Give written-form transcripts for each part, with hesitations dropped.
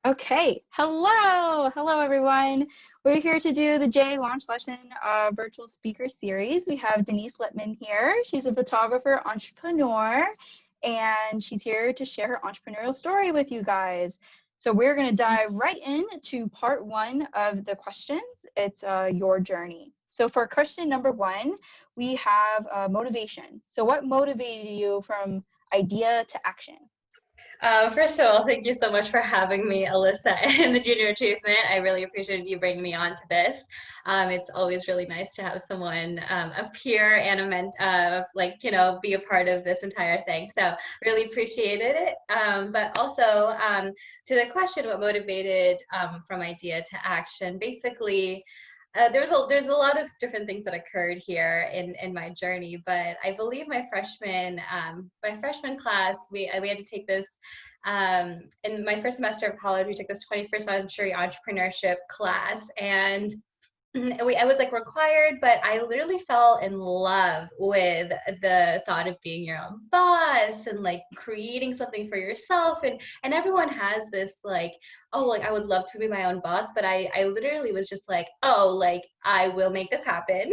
Okay, hello everyone. We're here to do the J Launch Lesson virtual speaker series. We have Denise Lipman here. She's a photographer, entrepreneur, and she's here to share her entrepreneurial story with you guys. So we're going to dive right into part one of the questions. It's your journey. So for question number one, we have motivation. So what motivated you from idea to action? First of all, thank you so much for having me, Alyssa, and the Junior Achievement. I really appreciated you bringing me on to this. It's always really nice to have someone a peer and be a part of this entire thing. So really appreciated it. But also to the question, what motivated from idea to action? Basically, there's a lot of different things that occurred here in my journey, but I believe my freshman class we had to take this in my first semester of college. We took this 21st century entrepreneurship class, and I was like required, but I literally fell in love with the thought of being your own boss and like creating something for yourself. And everyone has this like, oh, like I would love to be my own boss, but I literally was just like, oh, like I will make this happen.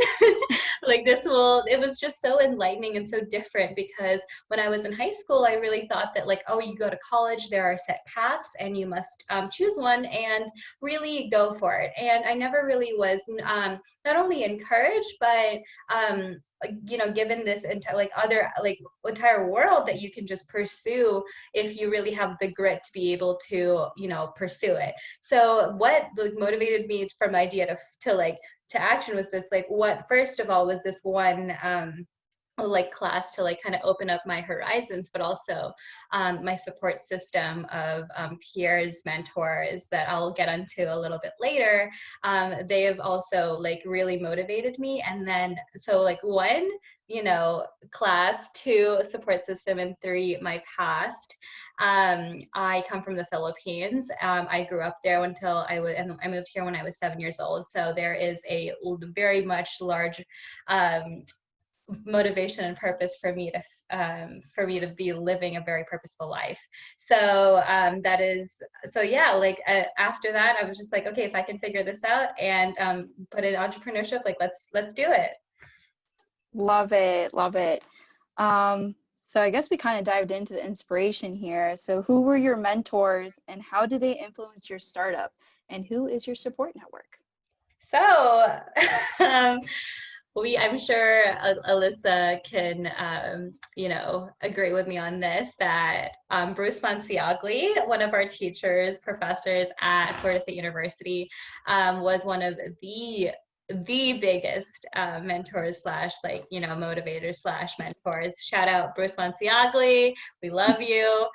Like it was just so enlightening and so different because when I was in high school, I really thought that like, oh, you go to college, there are set paths and you must choose one and really go for it. And I never really was not only encouraged, but given this entire world that you can just pursue if you really have the grit to be able to, pursue it. So what like motivated me from idea to action was this like what first of all was this one like class to like kind of open up my horizons, but also my support system of peers, mentors that I'll get into a little bit later. They have also like really motivated me. And then so like one, class, two, support system, and three, my past. I come from the Philippines. I grew up there and I moved here when I was 7 years old. So there is a very much large motivation and purpose for me to be living a very purposeful life. So that is so yeah. Like after that, I was just like, okay, if I can figure this out and put in entrepreneurship, like let's do it. Love it, love it. So I guess we kind of dived into the inspiration here. So who were your mentors and how did they influence your startup? And who is your support network? So um, I'm sure Alyssa can, agree with me on this, that Bruce Monsiagli, one of our teachers, professors at Florida State University, was one of the biggest mentors slash motivators slash mentors. Shout out Bruce Monsiagli, we love you.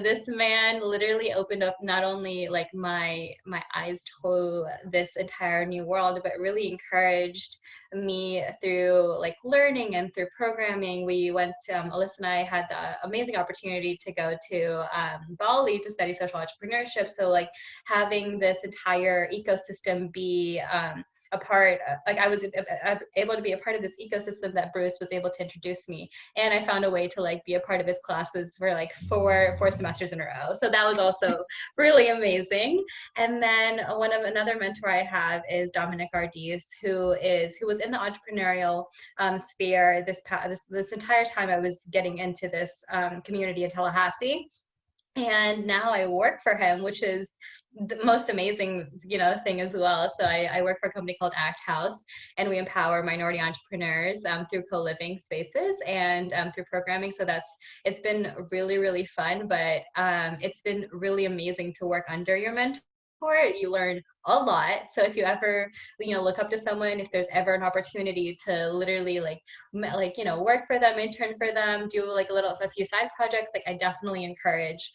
This man literally opened up not only like my eyes to this entire new world, but really encouraged me through like learning and through programming. We went Alyssa and I had the amazing opportunity to go to Bali to study social entrepreneurship. So like having this entire ecosystem be a part, like I was able to be a part of this ecosystem that Bruce was able to introduce me, and I found a way to like be a part of his classes for like four semesters in a row. So that was also really amazing. And then another mentor I have is Dominic Ardis, who was in the entrepreneurial sphere this entire time I was getting into this community in Tallahassee. And now I work for him, which is the most amazing, thing as well. So I work for a company called Act House, and we empower minority entrepreneurs through co-living spaces and through programming. So it's been really, really fun, but it's been really amazing to work under your mentor. You learn a lot. So if you ever, look up to someone, if there's ever an opportunity to literally work for them, intern for them, do like a few side projects, like I definitely encourage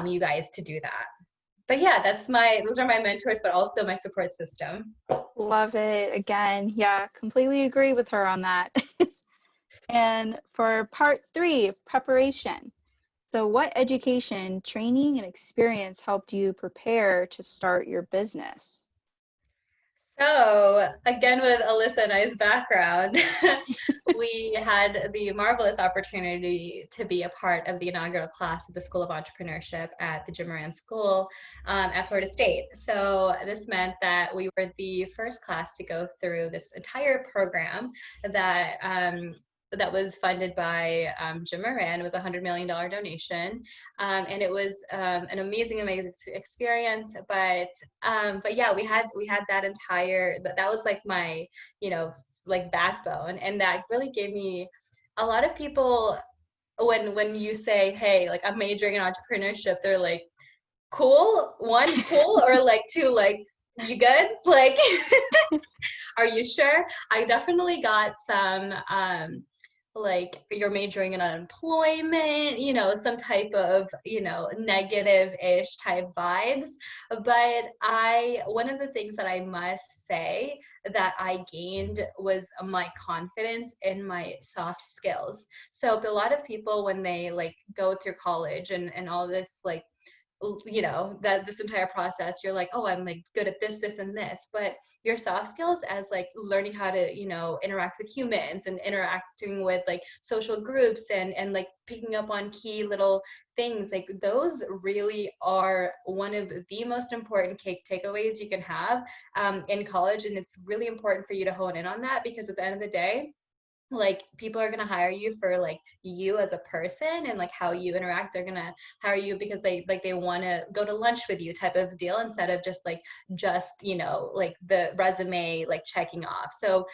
you guys to do that. But yeah, those are my mentors, but also my support system. Love it. Again, yeah, completely agree with her on that. And for part three, preparation. So what education, training, and experience helped you prepare to start your business? So again, with Alyssa and I's background, we had the marvelous opportunity to be a part of the inaugural class of the School of Entrepreneurship at the Jim Moran School at Florida State. So this meant that we were the first class to go through this entire program that that was funded by Jim Moran. It was a $100 million donation, and it was an amazing, amazing experience. But yeah, we had that entire that was like my, you know, like backbone, and that really gave me a lot of people when you say, hey, like I'm majoring in entrepreneurship, they're like, cool, one, cool, or like two, like, you good, like are you sure? I definitely got some like you're majoring in unemployment, you know, some type of, you know, negative-ish type vibes. But one of the things that I must say that I gained was my confidence in my soft skills. So a lot of people, when they like go through college and all this, like, you know, that this entire process, you're like, oh, I'm like good at this and this, but your soft skills as like learning how to, you know, interact with humans and interacting with like social groups and like picking up on key little things, like those really are one of the most important takeaways you can have in college. And it's really important for you to hone in on that, because at the end of the day, like people are going to hire you for like you as a person and like how you interact. They're going to hire you because they want to go to lunch with you type of deal, instead of just you know, like the resume like checking off. So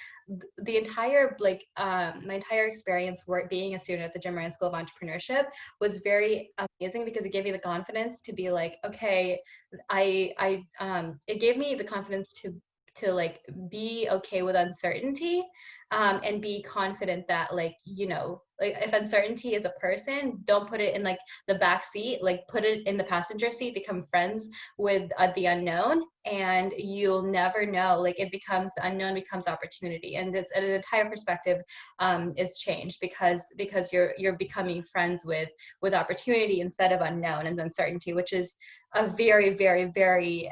the entire like my entire experience being a student at the Jim Moran School of Entrepreneurship was very amazing, because it gave me the confidence to be like, okay, it gave me the confidence to like be okay with uncertainty, and be confident that, like, you know, like if uncertainty is a person, don't put it in like the back seat, like put it in the passenger seat, become friends with the unknown, and you'll never know, like it becomes, the unknown becomes opportunity, and it's an entire perspective is changed, because you're becoming friends with opportunity instead of unknown and uncertainty, which is a very, very, very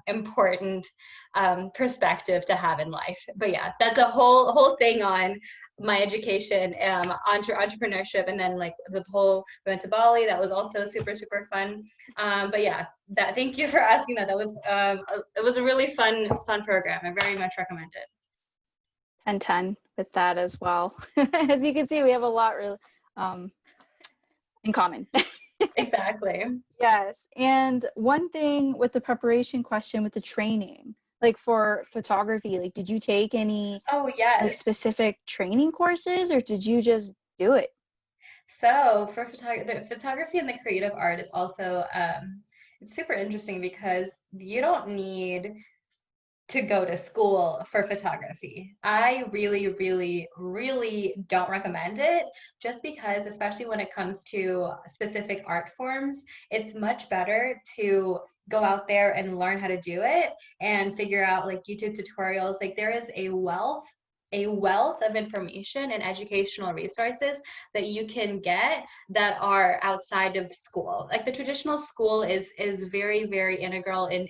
important perspective to have in life. But yeah, that's a whole thing on my education, entrepreneurship, and then like the whole, we went to Bali. That was also super, super fun. But yeah, that, thank you for asking that. That was it was a really fun program. I very much recommend it. 10/10 with that as well. As you can see, we have a lot really in common. Exactly. Yes. And one thing with the preparation question with the training, like for photography, like did you take any Oh like yes. specific training courses or did you just do it? So for the photography and the creative art is also it's super interesting, because you don't need to go to school for photography. I really, really, really don't recommend it, just because, especially when it comes to specific art forms, it's much better to go out there and learn how to do it and figure out like YouTube tutorials. Like there is a wealth of information and educational resources that you can get that are outside of school. Like the traditional school is very, very integral in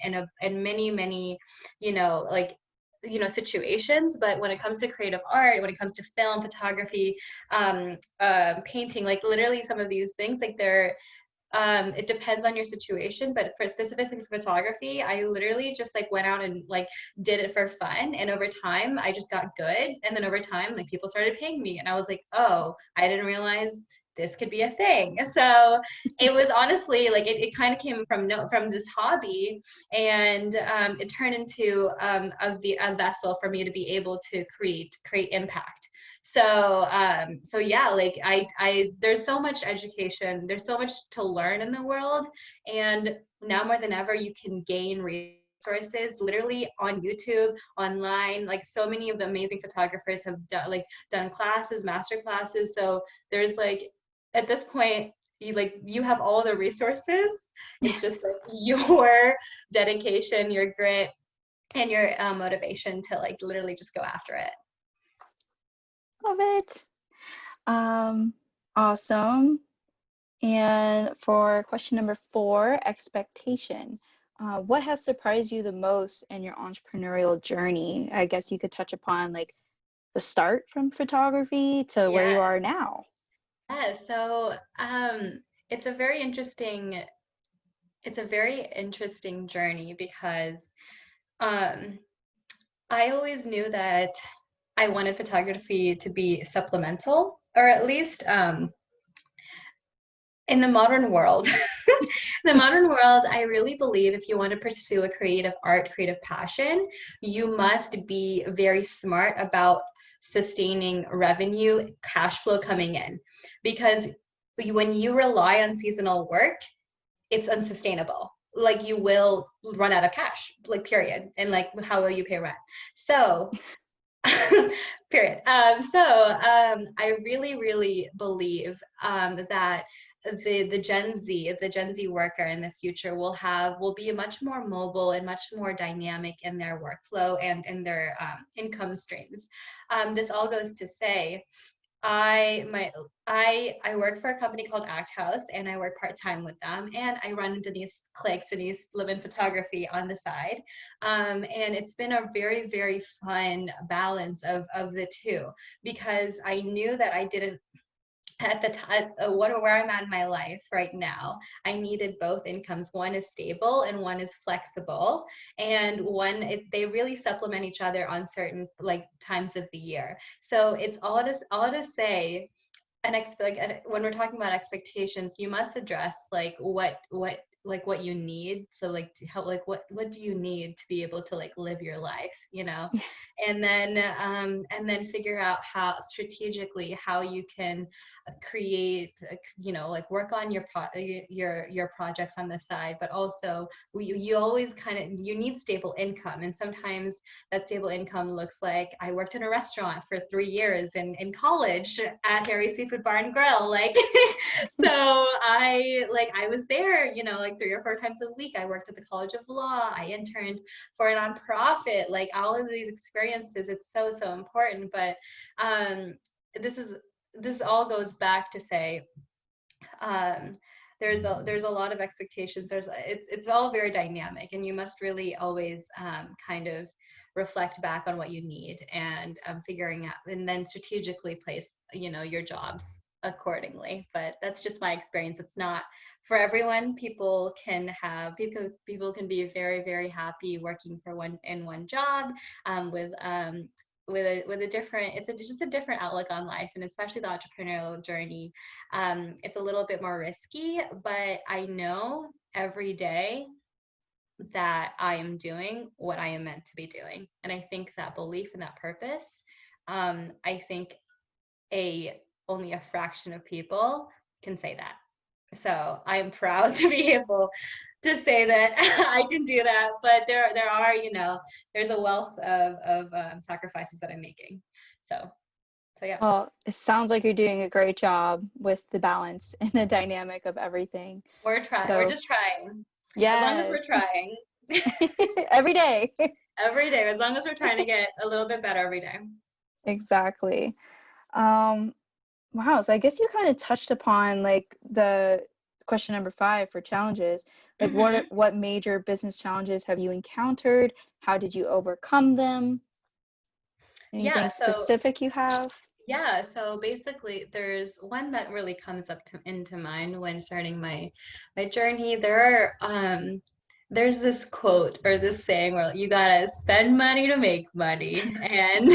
many, you know, like, you know, situations. But when it comes to creative art, when it comes to film, photography, painting, like literally some of these things, like they're it depends on your situation. But for specifically for photography, I literally just like went out and like did it for fun, and over time I just got good, and then over time like people started paying me, and I was like, oh, I didn't realize this could be a thing. So it was honestly like it kind of came from from this hobby, and it turned into a vessel for me to be able to create impact. So yeah, like I there's so much education, there's so much to learn in the world, and now more than ever you can gain resources literally on YouTube, online. Like so many of the amazing photographers have done classes, master classes. So there's like, at this point, you have all the resources. It's just like your dedication, your grit, and your motivation to like literally just go after it. Love it. Um, awesome. And for question number 4, expectation. what has surprised you the most in your entrepreneurial journey? I guess you could touch upon like the start from photography to where you are Yes. now. Yeah. So it's a very interesting journey because um, I always knew that I wanted photography to be supplemental, or at least in the modern world. The modern world, I really believe if you want to pursue a creative art, creative passion, you must be very smart about sustaining revenue, cash flow coming in. Because when you rely on seasonal work, it's unsustainable. Like you will run out of cash, like period. And like how will you pay rent? So period. I really, really believe that the Gen Z worker in the future will be much more mobile and much more dynamic in their workflow and in their income streams. This all goes to say I work for a company called Act House and I work part-time with them and I run Denise Lipman photography on the side. And it's been a very, very fun balance of the two because I knew that I didn't at the time where I'm at in my life right now, I needed both incomes. One is stable and one is flexible, and they really supplement each other on certain like times of the year. So it's all to say when we're talking about expectations, you must address like what you need. So like to help, like what do you need to be able to like live your life, you know? Yeah. And then figure out how strategically how you can create, you know, like work on your projects on the side, but also you always you need stable income, and sometimes that stable income looks like I worked in a restaurant for 3 years in college at Harry's Seafood Bar and Grill. Like, so I was there, you know, like 3 or 4 times a week. I worked at the College of Law. I interned for a nonprofit. Like all of these experiences, it's so, so important. But this is this all goes back to say um, there's a lot of expectations. It's all very dynamic, and you must really always kind of reflect back on what you need and figuring out, and then strategically place, you know, your jobs accordingly. But that's just my experience. It's not for everyone. People can be very, very happy working for one job with a different, just a different outlook on life, and especially the entrepreneurial journey. It's a little bit more risky, but I know every day that I am doing what I am meant to be doing. And I think that belief and that purpose, I think only a fraction of people can say that. So I'm proud to be able to say that I can do that, but there are, you know, there's a wealth of sacrifices that I'm making. So yeah, Well, it sounds like you're doing a great job with the balance and the dynamic of everything. we're trying. We're So, just trying. As long as yes, we're trying every day. every day, as long as we're trying to get a little bit better every day. Exactly. Um, wow, so I guess you kind of touched upon like the question number 5 for challenges. Like Hmm. what major business challenges have you encountered? How did you overcome them? Yeah. Anything So specific you have? yeah. So basically, there's one that really comes into mind when starting my journey. There's this quote or this saying where you gotta spend money to make money, and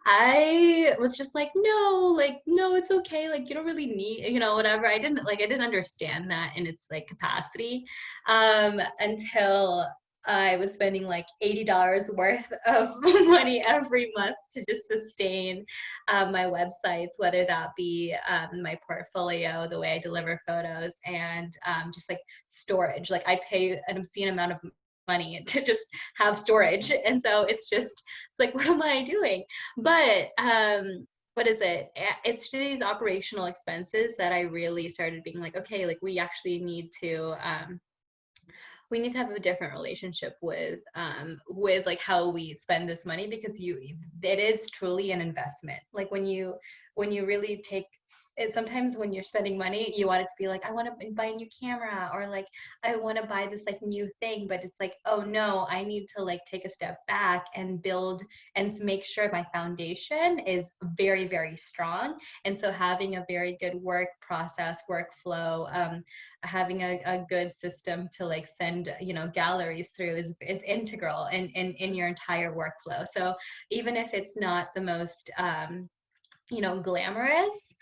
I was just like, no, it's okay. Like, you don't really need, you know, whatever. I didn't understand that in its like capacity, until I was spending like $80 worth of money every month to just sustain my websites, whether that be my portfolio, the way I deliver photos, and just like storage. Like I pay an obscene amount of money to just have storage. And so it's like, what am I doing? But what is it? It's these operational expenses that I really started being like, okay, like we need to have a different relationship with like how we spend this money, because it is truly an investment. Like when you really take sometimes when you're spending money, you want it to be like, I want to buy a new camera, or like, I want to buy this like new thing, but it's like, oh no, I need to like take a step back and build and make sure my foundation is very, very strong. And so having a very good work process, workflow, having a good system to like send, galleries through is integral in your entire workflow. So even if it's not the most, glamorous,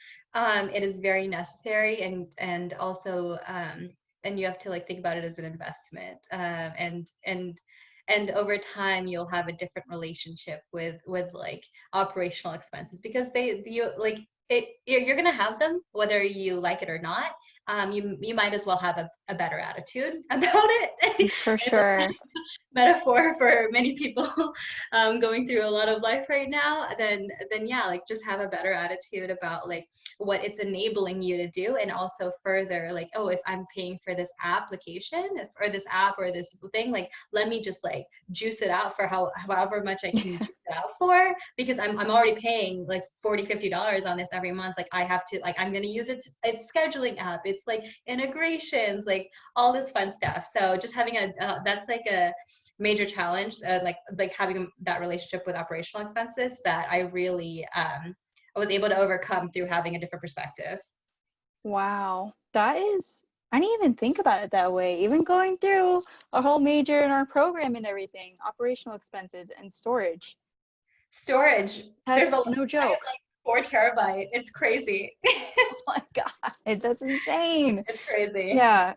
it is very necessary, and also, and you have to like think about it as an investment, and over time you'll have a different relationship with like operational expenses, because you're gonna have them whether you like it or not. You might as well have a better attitude about it. For sure. Metaphor for many people going through a lot of life right now, then yeah, like just have a better attitude about like what it's enabling you to do. And also further, like, oh, if I'm paying for this application or this app or this thing, like let me just like juice it out for however much I can juice it out for, because I'm already paying like $40-50 on this every month. Like I have to, like, I'm going to use its scheduling app, it's like integrations, like all this fun stuff. So just having that's like a major challenge, like having that relationship with operational expenses that I really I was able to overcome through having a different perspective. Wow. I didn't even think about it that way. Even going through a whole major in our program and everything, operational expenses and storage. Storage. That's no joke. Like 4 TB. It's crazy. Oh my God, that's insane. It's crazy. Yeah.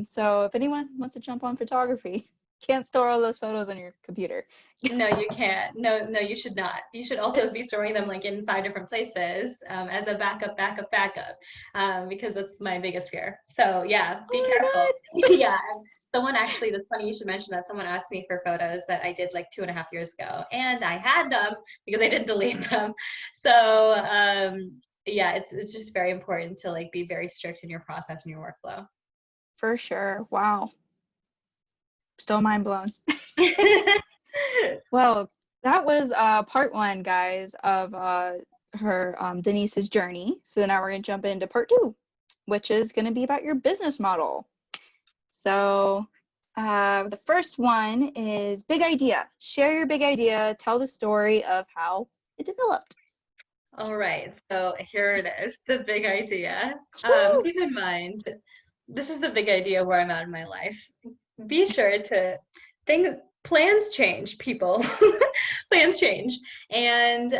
So if anyone wants to jump on photography, can't store all those photos on your computer. No, you can't. No, you should not. You should also be storing them like in 5 different places, as a backup, because that's my biggest fear. So yeah, be careful. Yeah. Someone actually, that's funny you should mention that. Someone asked me for photos that I did like 2.5 years ago, and I had them because I didn't delete them. So yeah, it's just very important to like be very strict in your process and your workflow. For sure. Wow. Still mind blown. Well, that was part one, guys, of her Denise's journey. So now we're going to jump into part two, which is going to be about your business model. So the first one is big idea. Share your big idea. Tell the story of how it developed. All right, so here it is, the big idea. Keep in mind, this is the big idea where I'm at in my life. Be sure to think, plans change, people. Plans change. And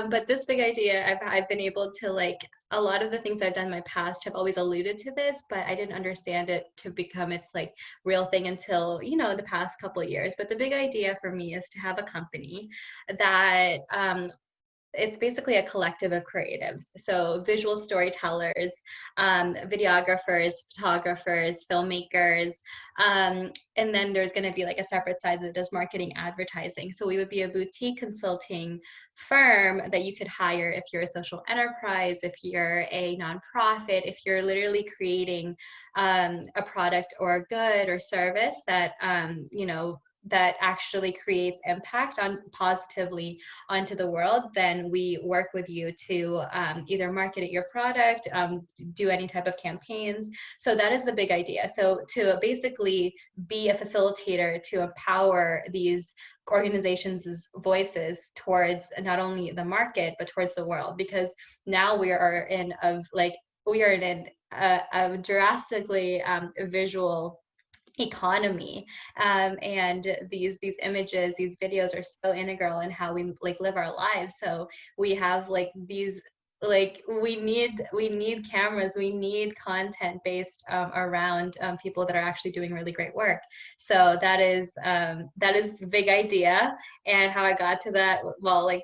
but this big idea, I've been able to, like, a lot of the things I've done in my past have always alluded to this, but I didn't understand it to become its like real thing until, the past couple of years. But the big idea for me is to have a company that it's basically a collective of creatives. So visual storytellers, videographers, photographers, filmmakers, and then there's going to be like a separate side that does marketing, advertising. So we would be a boutique consulting firm that you could hire if you're a social enterprise, if you're a nonprofit, if you're literally creating a product or a good or service that, that actually creates impact positively onto the world. Then we work with you to either market your product, do any type of campaigns. So that is the big idea. So to basically be a facilitator to empower these organizations' voices towards not only the market but towards the world, because now we are in a drastically visual economy, and these images, these videos are so integral in how we like live our lives. So we have like these, like we need cameras, we need content based around people that are actually doing really great work. So that is the big idea. And how I got to that, well, like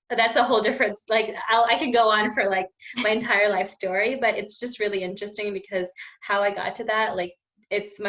that's a whole different, like I can go on for like my entire life story, but it's just really interesting because how I got to that, like it's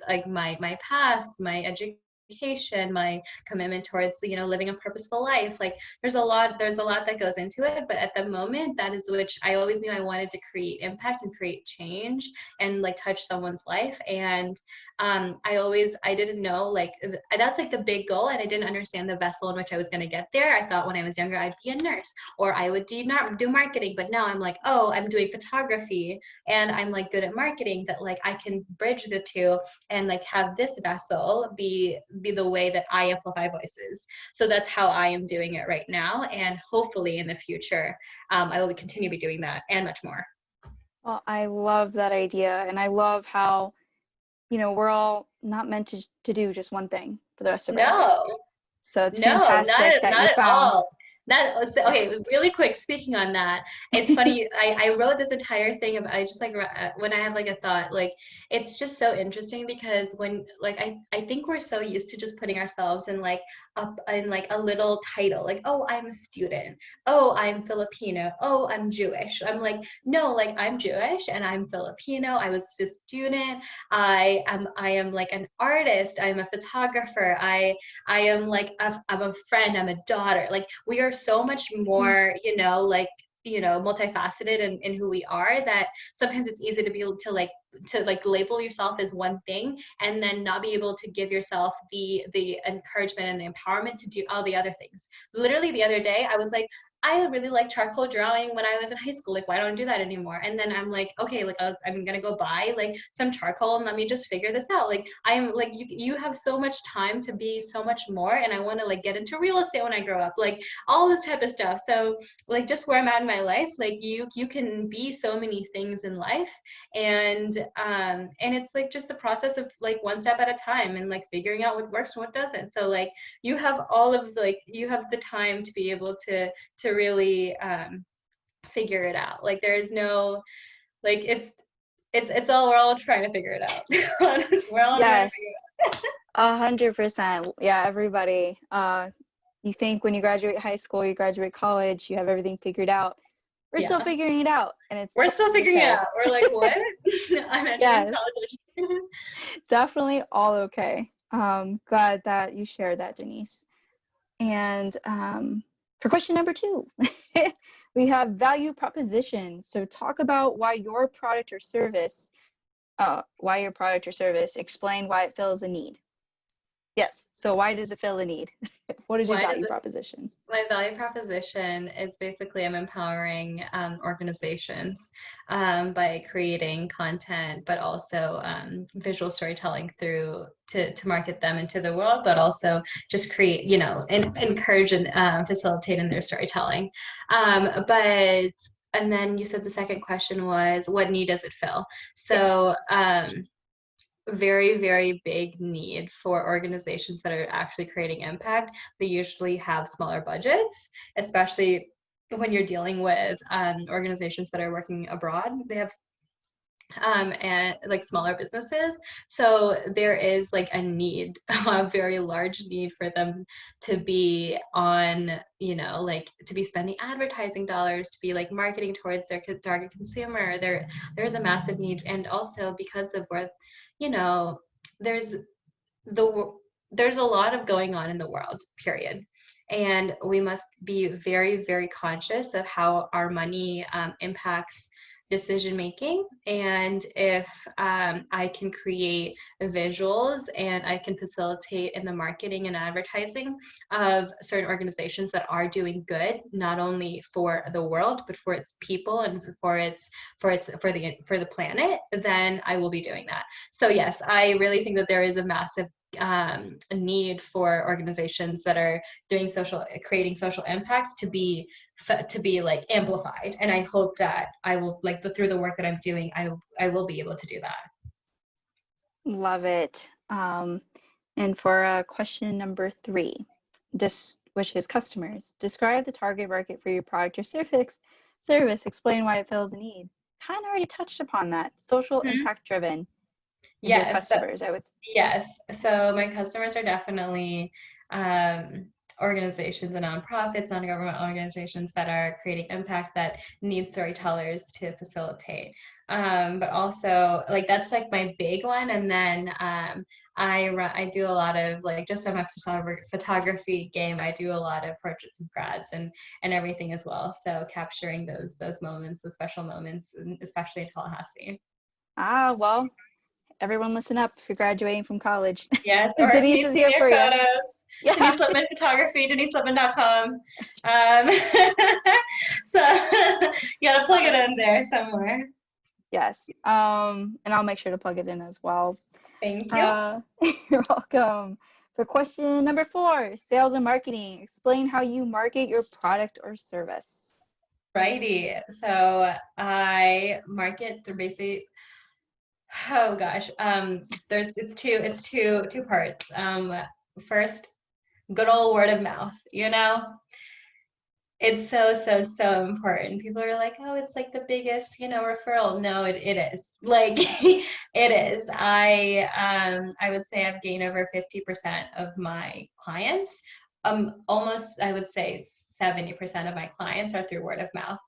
like my past, my education, education, my commitment towards, you know, living a purposeful life. Like there's a lot that goes into it. But at the moment, that is which I always knew I wanted to create impact and create change and like touch someone's life. And I didn't know, like that's like the big goal, and I didn't understand the vessel in which I was going to get there. I thought when I was younger I'd be a nurse, or I would do marketing, but now I'm like, oh, I'm doing photography and I'm like good at marketing, that like I can bridge the two and like have this vessel be the way that I amplify voices. So that's how I am doing it right now, and hopefully in the future I will continue to be doing that and much more. Well, I love that idea, and I love how, you know, we're all not meant to do just one thing for the rest of our life. No, So it's no, fantastic that not you at found. all. That was okay. Really quick, speaking on that, it's funny. I wrote this entire thing about. I just like when I have like a thought, like it's just so interesting because when like I think we're so used to just putting ourselves in like a little title, like, oh, I'm a student, oh, I'm Filipino, oh, I'm Jewish. I'm like, no, like I'm Jewish and I'm Filipino. I was a student. I am like an artist. I'm a photographer. I am like, I'm a friend, I'm a daughter. Like we are so much more, you know, like, you know, multifaceted in who we are, that sometimes it's easy to be able to like label yourself as one thing and then not be able to give yourself the encouragement and the empowerment to do all the other things. Literally the other day I was like, I really like charcoal drawing when I was in high school. Like, why don't I do that anymore? And then I'm like, okay, like I'm gonna go buy like some charcoal and let me just figure this out. Like, I am like, you have so much time to be so much more, and I want to like get into real estate when I grow up, like all this type of stuff. So like just where I'm at in my life, like you can be so many things in life, and it's like just the process of like one step at a time and like figuring out what works and what doesn't. So like you have all of like you have the time to be able to really figure it out. Like there's no like it's all we're all trying to figure it out. We're all trying to Yes, figure it 100%. Yeah, everybody. You think when you graduate high school, you graduate college, you have everything figured out. We're still Yeah, figuring it out, and it's we're still totally figuring it okay. out. We're like, what? I'm entering Yes, college. definitely all okay. Glad that you shared that, Denise. And for question number 2, we have value propositions. So talk about why your product or service, explain why it fills a need. Yes, so why does it fill a need? What is your Why does value it proposition? My value proposition is basically I'm empowering organizations by creating content, but also visual storytelling through to market them into the world, but also just create, you know, and encourage and facilitate in their storytelling. But and then you said the second question was, what need does it fill? So Yes. very, very big need for organizations that are actually creating impact. They usually have smaller budgets, especially when you're dealing with organizations that are working abroad. They have and like smaller businesses. So there is like a need, a very large need for them to be on, you know, like to be spending advertising dollars, to be like marketing towards their target consumer. There's a massive need. And also because of where, you know, there's there's a lot of going on in the world, period. And we must be very, very conscious of how our money impacts decision making. And if I can create visuals and I can facilitate in the marketing and advertising of certain organizations that are doing good, not only for the world but for its people and for the planet, then I will be doing that. So yes, I really think that there is a massive a need for organizations that are creating social impact to be like amplified. And I hope that I will like through the work that I'm doing, I will be able to do that. Love it. And for question number 3, which is customers, describe the target market for your product or service, explain why it fills a need. Kind of already touched upon that. Social Mhm. impact driven is your Yes. customers, I would. Yes. So my customers are definitely organizations and nonprofits, non-government organizations that are creating impact that need storytellers to facilitate. But also like that's like my big one. And then I do a lot of like just on my photography game. I do a lot of portraits of grads and everything as well. So capturing those moments, those special moments, especially in Tallahassee. Well, everyone listen up if you're graduating from college. Yes, or if Denise you is see here your for you. photos, Yeah. Denise Lipman Photography, DeniseLipman.com. So you gotta plug it in there somewhere. Yes. And I'll make sure to plug it in as well. Thank you. You're welcome. For question number 4, sales and marketing. Explain how you market your product or service. Righty. So I market through basically, oh gosh, it's two parts. First, good old word of mouth, it's so important. People are like, oh, it's like the biggest, referral. No, it is. Like it is. I would say I've gained over 50% of my clients. Almost I would say 70% of my clients are through word of mouth,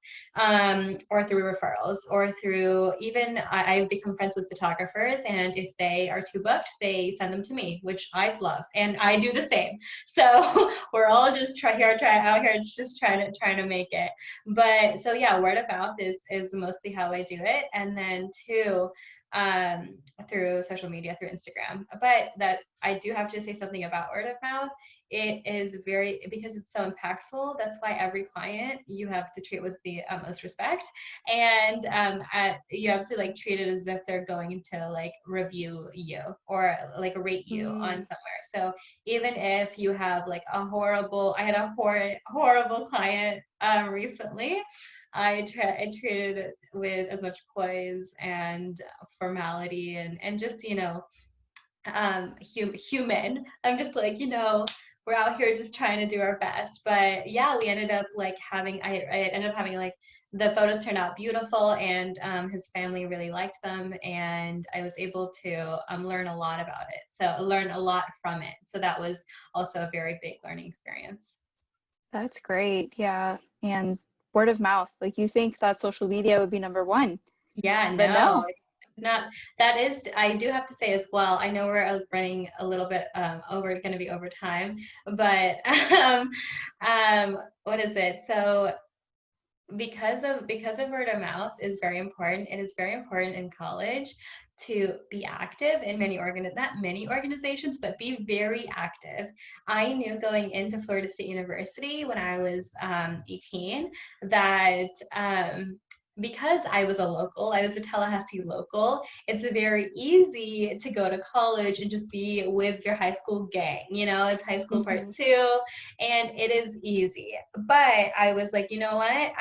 or through referrals, or through even I've become friends with photographers, and if they are too booked, they send them to me, which I love, and I do the same. So we're all just out here just trying to make it. But so yeah, word of mouth is mostly how I do it, and then two, through social media, through Instagram. But that I do have to say something about word of mouth. It is because it's so impactful. That's why every client you have to treat with the utmost respect, and you have to like treat it as if they're going to like review you or like rate you on somewhere. So even if you have like I had a horrible client recently. I treated it with as much poise and formality and just human. I'm just like we're out here just trying to do our best. But yeah, we ended up like I ended up having like the photos turned out beautiful, and his family really liked them, and I was able to learn a lot about it. So learn a lot from it. So that was also a very big learning experience. That's great. Yeah. And word of mouth. Like you think that social media would be number 1, Yeah, but no, no. it's not. That is, I do have to say as well, I know we're running a little bit going to be over time, but what is it? So because of word of mouth is very important, it is very important in college to be active in not many organizations, but be very active. I knew going into Florida State University when I was 18 that because I was a Tallahassee local, it's very easy to go to college and just be with your high school gang. It's high school part Mm-hmm. 2, and it is easy. But I was like, you know what?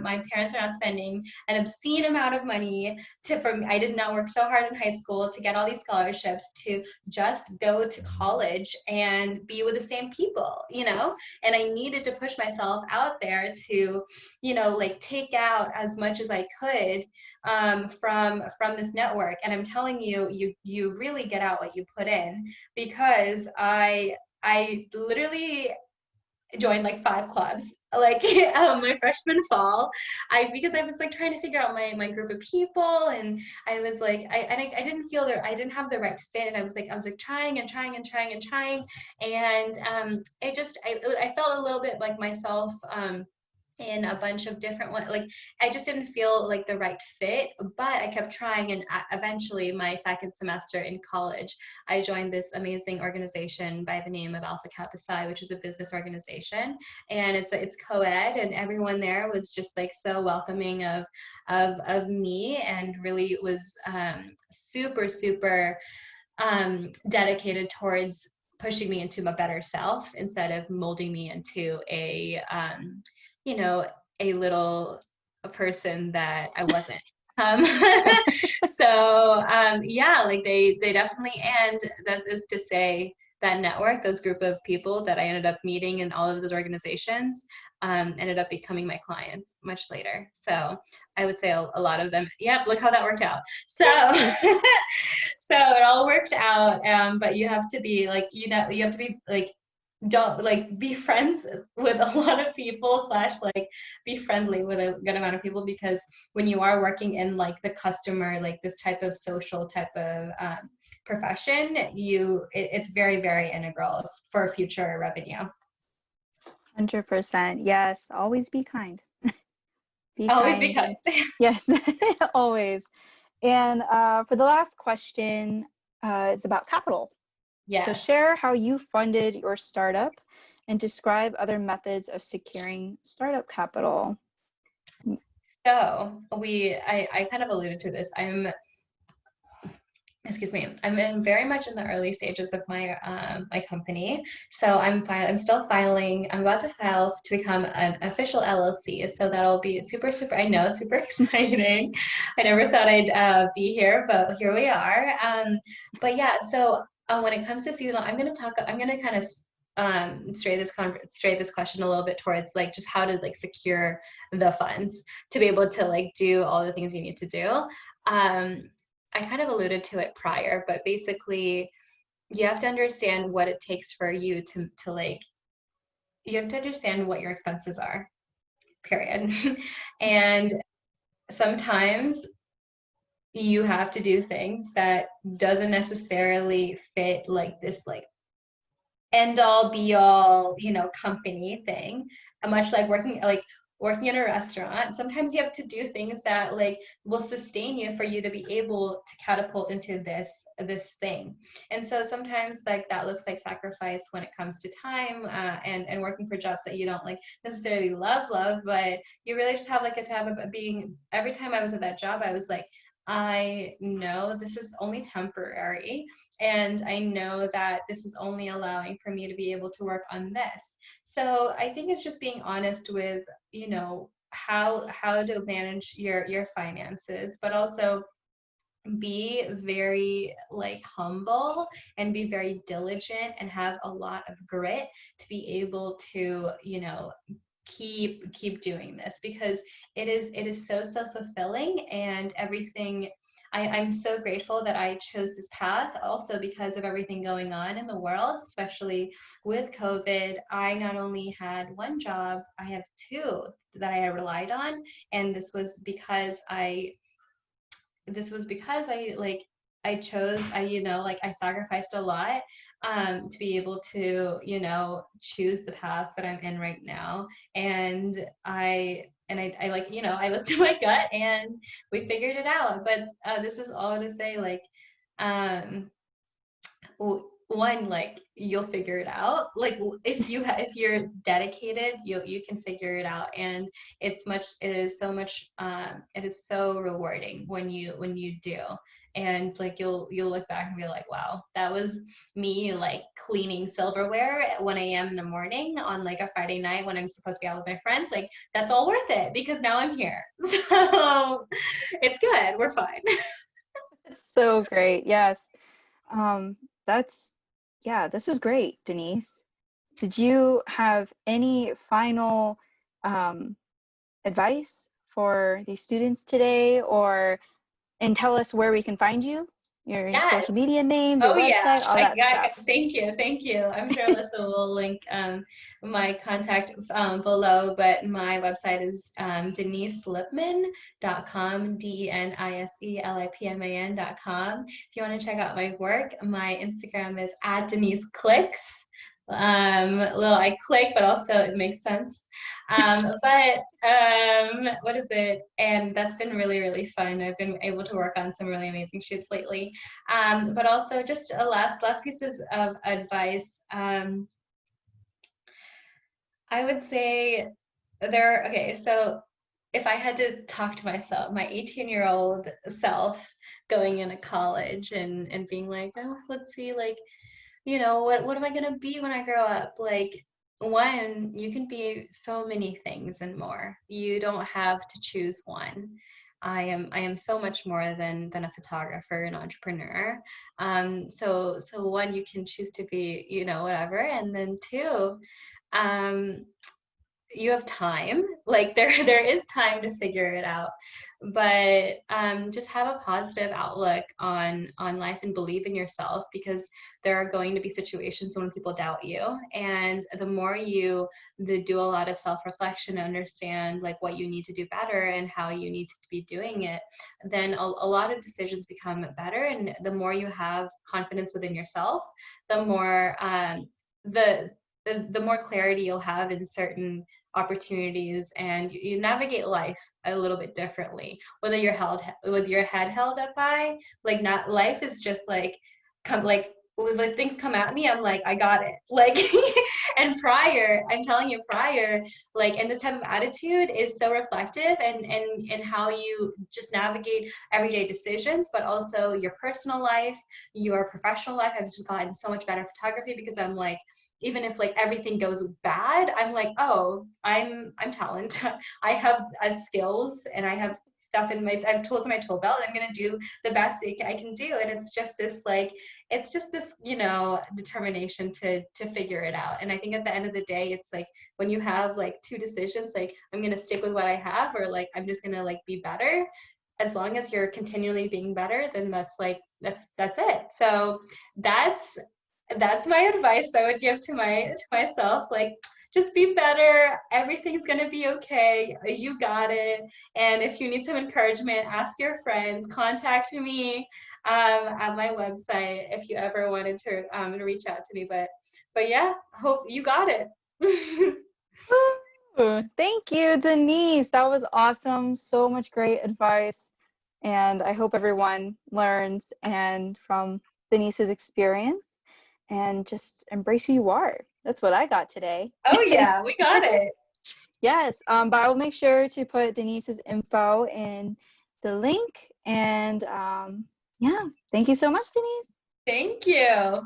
My parents are not spending an obscene amount of money I did not work so hard in high school to get all these scholarships to just go to college and be with the same people, and I needed to push myself out there to, like take out as much as I could from this network. And I'm telling you, you really get out what you put in, because I literally joined like 5 clubs like my freshman fall. Because I was like trying to figure out my group of people, and I was like I didn't feel I didn't have the right fit, and I was like trying and trying and trying and trying, and I felt a little bit like myself in a bunch of different ones. Like I just didn't feel like the right fit, but I kept trying, and eventually my second semester in college, I joined this amazing organization by the name of Alpha Kappa Psi, which is a business organization, and it's co-ed, and everyone there was just like so welcoming of me, and really was super dedicated towards pushing me into a better self instead of molding me into you know, a person that I wasn't. Um, yeah, like they definitely, and that is to say that network, those group of people that I ended up meeting in all of those organizations, ended up becoming my clients much later. So I would say a lot of them, yeah, look how that worked out. So, so it all worked out. But you have to be like, you have to be like don't like be friends with a lot of people slash like be friendly with a good amount of people, because when you are working in like the customer, like this type of social type of profession, it's very, very integral for future revenue. 100%. Yes, always be kind. Be Always be kind. kind. Yes, always. And for the last question, it's about capital. So Yes. share how you funded your startup and describe other methods of securing startup capital. So I kind of alluded to this. Excuse me, I'm in very much in the early stages of my company. So I'm still filing. I'm about to file to become an official LLC. So that'll be super, super, I know, super exciting. I never thought I'd be here, but here we are. But yeah, so when it comes to seasonal, I'm going to kind of stray this question a little bit towards like just how to like secure the funds to be able to like do all the things you need to do. I kind of alluded to it prior, but basically you have to understand what it takes for you to like, you have to understand what your expenses are, period. And sometimes you have to do things that doesn't necessarily fit like this like end all be all, company thing. Much like working in a restaurant, sometimes you have to do things that like will sustain you for you to be able to catapult into this thing. And so sometimes like that looks like sacrifice when it comes to time, and working for jobs that you don't like necessarily love, but you really just have like a tab of being. Every time I was at that job, I was like, I know this is only temporary, and I know that this is only allowing for me to be able to work on this. So I think it's just being honest with, how to manage your finances, but also be very like humble and be very diligent and have a lot of grit to be able to, keep doing this, because it is so fulfilling and everything. I'm so grateful that I chose this path also because of everything going on in the world, especially with COVID. I not only had one job, I have two that I relied on. And this was because I like I chose, I sacrificed a lot to be able to, choose the path that I'm in right now. And I like, I listened to my gut and we figured it out. But this is all to say, like, um, one, like you'll figure it out. Like if you're dedicated, you can figure it out. And it is so rewarding when you do. And like you'll look back and be like, wow, that was me like cleaning silverware at 1 a.m. in the morning on like a Friday night when I'm supposed to be out with my friends. Like that's all worth it because now I'm here. So it's good, we're fine. So great. Yes. Um, that's, yeah, this was great, Denise. Did you have any final advice for these students today, and tell us where we can find you, your social Yes. media names, your Oh yeah, website, all I that got. stuff. Thank you, thank you. I'm sure Alyssa will link my contact below, but my website is deniselipman.com, DeniseLipman.com. If you want to check out my work, my Instagram is @DeniseClicks. Little I click, but also it makes sense. But what is it? And that's been really, really fun. I've been able to work on some really amazing shoots lately. But also just a last pieces of advice. I would say okay, so if I had to talk to myself, my 18-year-old self going into college and being like, oh, let's see, like, what am I gonna be when I grow up? Like, one, you can be so many things and more. You don't have to choose one. I am so much more than a photographer, an entrepreneur. So one, you can choose to be, whatever. And then two, um, you have time. Like there is time to figure it out, but just have a positive outlook on life and believe in yourself, because there are going to be situations when people doubt you, and the more you do a lot of self-reflection, understand like what you need to do better and how you need to be doing it, then a lot of decisions become better. And the more you have confidence within yourself, the more the the more clarity you'll have in certain opportunities, and you navigate life a little bit differently, whether you're held with your head held up high. Like, not life is just like come like when things come at me, I'm like, I got it. Like and prior, I'm telling you, prior, like, and this type of attitude is so reflective and how you just navigate everyday decisions, but also your personal life, your professional life. I've just gotten so much better at photography, because I'm like, even if like everything goes bad, I'm like, oh, I'm talented. I have skills, and I have stuff in my, I have tools in my tool belt. I'm gonna do the best I can do, and it's just this like, it's just this, you know, determination to figure it out. And I think at the end of the day, it's like when you have like two decisions, like I'm gonna stick with what I have, or like I'm just gonna like be better. As long as you're continually being better, then that's like that's it. So that's my advice I would give to myself. Like, just be better. Everything's gonna be okay. You got it. And if you need some encouragement, ask your friends. Contact me at my website if you ever wanted to reach out to me. But yeah, hope you got it. Ooh, thank you, Denise. That was awesome. So much great advice. And I hope everyone learns and from Denise's experience and just embrace who you are. That's what I got today. Oh yeah, we got it. Yes, but I will make sure to put Denise's info in the link. And yeah, thank you so much, Denise. Thank you.